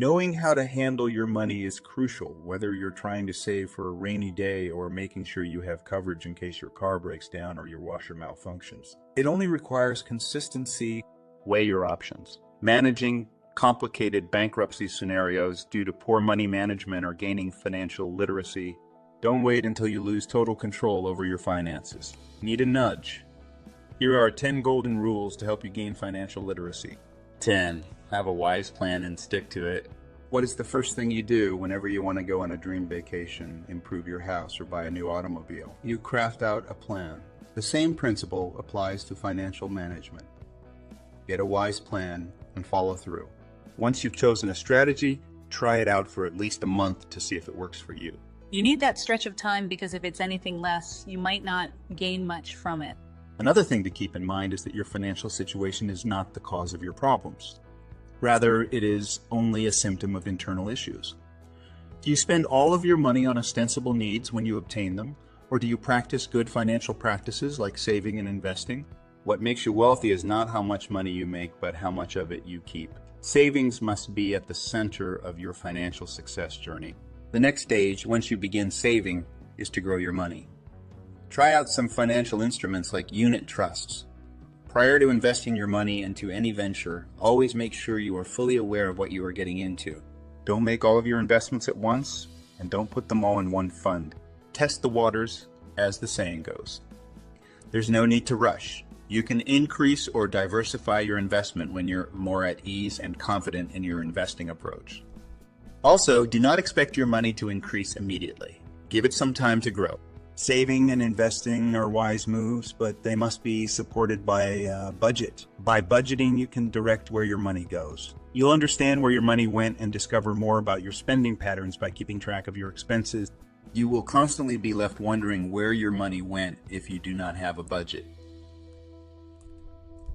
Knowing how to handle your money is crucial, whether you're trying to save for a rainy day or making sure you have coverage in case your car breaks down or your washer malfunctions. It only requires consistency. Weigh your options. Managing complicated bankruptcy scenarios due to poor money management or gaining financial literacy. Don't wait until you lose total control over your finances. Need a nudge? Here are 10 golden rules to help you gain financial literacy. 10. Have a wise plan and stick to it. What is the first thing you do whenever you want to go on a dream vacation, improve your house, or buy a new automobile? You craft out a plan. The same principle applies to financial management. Get a wise plan and follow through. Once you've chosen a strategy, try it out for at least a month to see if it works for you. You need that stretch of time because if it's anything less, you might not gain much from it. Another thing to keep in mind is that your financial situation is not the cause of your problems. Rather, it is only a symptom of internal issues. Do you spend all of your money on ostensible needs when you obtain them, or do you practice good financial practices like saving and investing? What makes you wealthy is not how much money you make, but how much of it you keep. Savings must be at the center of your financial success journey. The next stage, once you begin saving, is to grow your money. Try out some financial instruments like unit trusts. Prior to investing your money into any venture, always make sure you are fully aware of what you are getting into. Don't make all of your investments at once, and don't put them all in one fund. Test the waters, as the saying goes. There's no need to rush. You can increase or diversify your investment when you're more at ease and confident in your investing approach. Also, do not expect your money to increase immediately. Give it some time to grow. Saving and investing are wise moves, but they must be supported by a budget. By budgeting, you can direct where your money goes. You'll understand where your money went and discover more about your spending patterns by keeping track of your expenses. You will constantly be left wondering where your money went if you do not have a budget.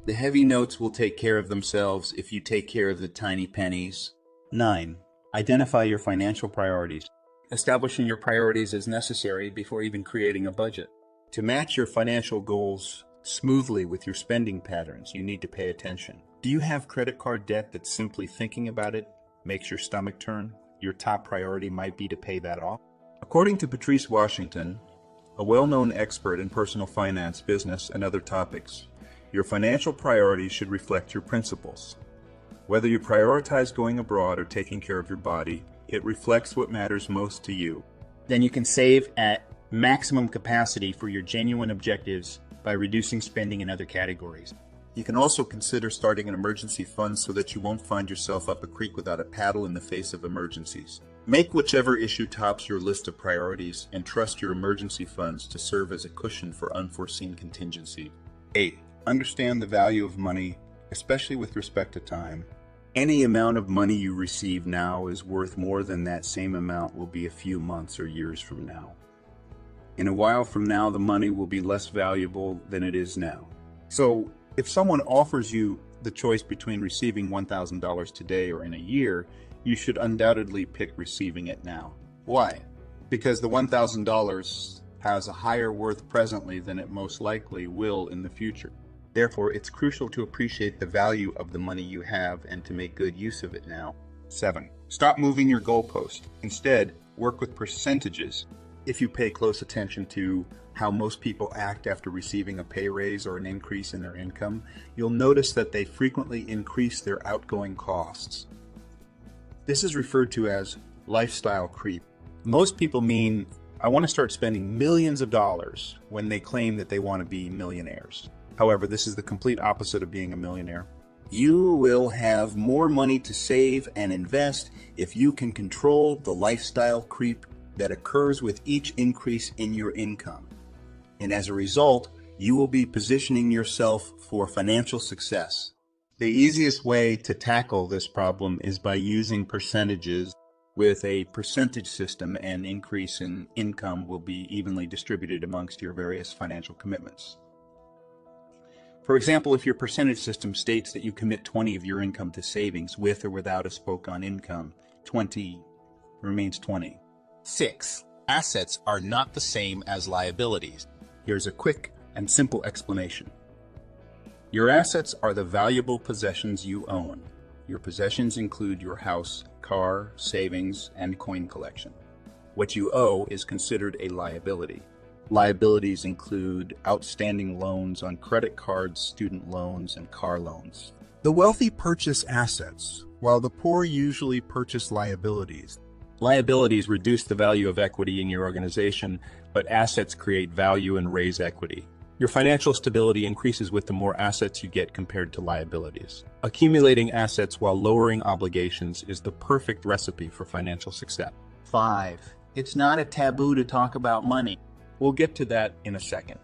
The heavy notes will take care of themselves if you take care of the tiny pennies. 9. Identify your financial priorities. Establishing your priorities is necessary before even creating a budget. To match your financial goals smoothly with your spending patterns, you need to pay attention. Do you have credit card debt that simply thinking about it makes your stomach turn? Your top priority might be to pay that off. According to Patrice Washington, a well-known expert in personal finance, business, and other topics, your financial priorities should reflect your principles. Whether you prioritize going abroad or taking care of your body, it reflects what matters most to you. Then you can save at maximum capacity for your genuine objectives by reducing spending in other categories. You can also consider starting an emergency fund so that you won't find yourself up a creek without a paddle in the face of emergencies. Make whichever issue tops your list of priorities and trust your emergency funds to serve as a cushion for unforeseen contingency. 8. Understand the value of money, especially with respect to time. Any amount of money you receive now is worth more than that same amount will be a few months or years from now. In a while from now, the money will be less valuable than it is now. So, if someone offers you the choice between receiving $1,000 today or in a year, you should undoubtedly pick receiving it now. Why? Because the $1,000 has a higher worth presently than it most likely will in the future. Therefore, it's crucial to appreciate the value of the money you have and to make good use of it now. 7. Stop moving your goalpost. Instead, work with percentages. If you pay close attention to how most people act after receiving a pay raise or an increase in their income, you'll notice that they frequently increase their outgoing costs. This is referred to as lifestyle creep. Most people mean, I want to start spending millions of dollars when they claim that they want to be millionaires. However, this is the complete opposite of being a millionaire. You will have more money to save and invest if you can control the lifestyle creep that occurs with each increase in your income. And as a result, you will be positioning yourself for financial success. The easiest way to tackle this problem is by using percentages. With a percentage system, an increase in income will be evenly distributed amongst your various financial commitments. For example, if your percentage system states that you commit 20 of your income to savings with or without a spoke on income, 20 remains 20. 6. Assets are not the same as liabilities. Here's a quick and simple explanation. Your assets are the valuable possessions you own. Your possessions include your house, car, savings, and coin collection. What you owe is considered a liability. Liabilities include outstanding loans on credit cards, student loans, and car loans. The wealthy purchase assets, while the poor usually purchase liabilities. Liabilities reduce the value of equity in your organization, but assets create value and raise equity. Your financial stability increases with the more assets you get compared to liabilities. Accumulating assets while lowering obligations is the perfect recipe for financial success. 5. It's not a taboo to talk about money. We'll get to that in a second.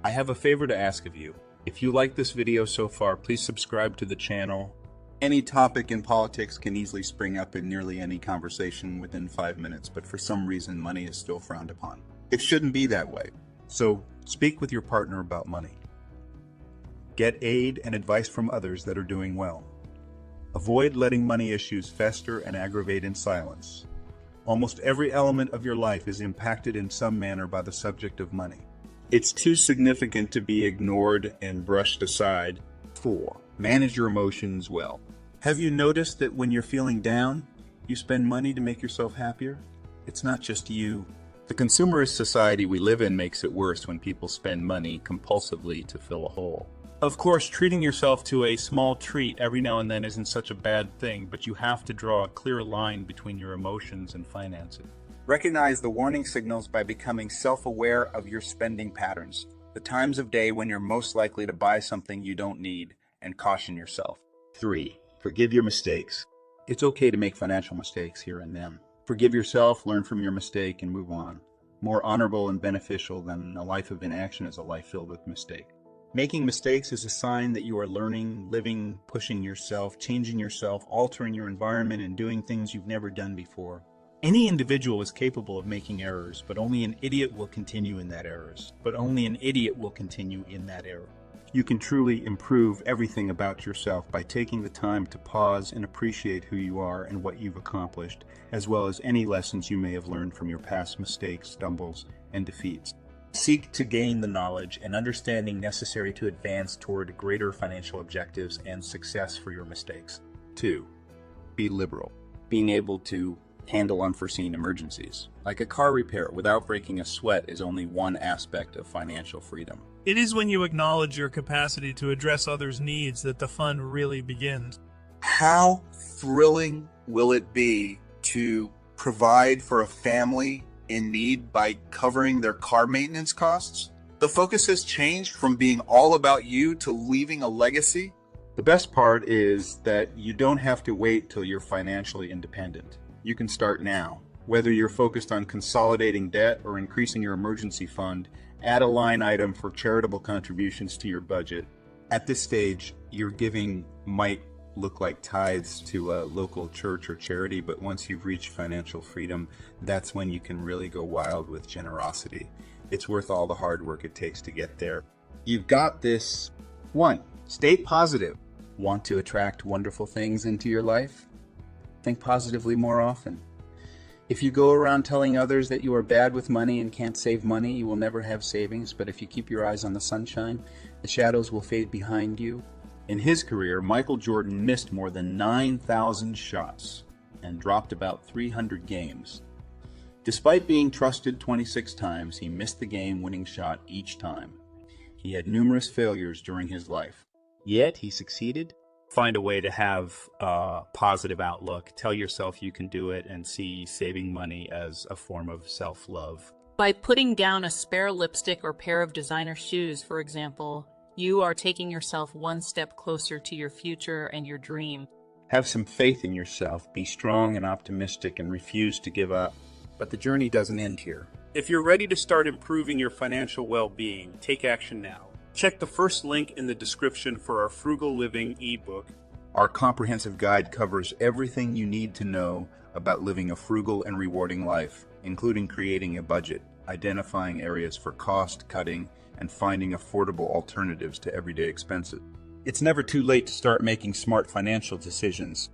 I have a favor to ask of you. If you like this video so far, please subscribe to the channel. Any topic in politics can easily spring up in nearly any conversation within 5 minutes, but for some reason money is still frowned upon. It shouldn't be that way. So, speak with your partner about money. Get aid and advice from others that are doing well. Avoid letting money issues fester and aggravate in silence. Almost every element of your life is impacted in some manner by the subject of money. It's too significant to be ignored and brushed aside. 4. Manage your emotions well. Have you noticed that when you're feeling down, you spend money to make yourself happier? It's not just you. The consumerist society we live in makes it worse when people spend money compulsively to fill a hole. Of course, treating yourself to a small treat every now and then isn't such a bad thing, but you have to draw a clear line between your emotions and finances. Recognize the warning signals by becoming self-aware of your spending patterns, the times of day when you're most likely to buy something you don't need, and caution yourself. 3. Forgive your mistakes. It's okay to make financial mistakes here and then. Forgive yourself, learn from your mistake, and move on. More honorable and beneficial than a life of inaction is a life filled with mistake. Making mistakes is a sign that you are learning, living, pushing yourself, changing yourself, altering your environment, and doing things you've never done before. Any individual is capable of making errors, but only an idiot will continue in that errors. You can truly improve everything about yourself by taking the time to pause and appreciate who you are and what you've accomplished, as well as any lessons you may have learned from your past mistakes, stumbles, and defeats. Seek to gain the knowledge and understanding necessary to advance toward greater financial objectives and success for your mistakes. 2. Be liberal. Being able to handle unforeseen emergencies, like a car repair without breaking a sweat, is only one aspect of financial freedom. It is when you acknowledge your capacity to address others' needs that the fun really begins. How thrilling will it be to provide for a family in need by covering their car maintenance costs? The focus has changed from being all about you to leaving a legacy. The best part is that you don't have to wait till you're financially independent. You can start now. Whether you're focused on consolidating debt or increasing your emergency fund, add a line item for charitable contributions to your budget. At this stage, your giving might look like tithes to a local church or charity, but once you've reached financial freedom, that's when you can really go wild with generosity. It's worth all the hard work it takes to get there. You've got this. 1. Stay positive. Want to attract wonderful things into your life? Think positively more often. If you go around telling others that you are bad with money and can't save money, you will never have savings. But if you keep your eyes on the sunshine, the shadows will fade behind you. In his career, Michael Jordan missed more than 9,000 shots and dropped about 300 games. Despite being trusted 26 times, he missed the game-winning shot each time. He had numerous failures during his life, yet he succeeded. Find a way to have a positive outlook. Tell yourself you can do it and see saving money as a form of self-love. By putting down a spare lipstick or pair of designer shoes, for example, you are taking yourself one step closer to your future and your dream. Have some faith in yourself. Be strong and optimistic and refuse to give up. But the journey doesn't end here. If you're ready to start improving your financial well-being, take action now. Check the first link in the description for our Frugal Living ebook. Our comprehensive guide covers everything you need to know about living a frugal and rewarding life, including creating a budget, identifying areas for cost cutting, and finding affordable alternatives to everyday expenses. It's never too late to start making smart financial decisions.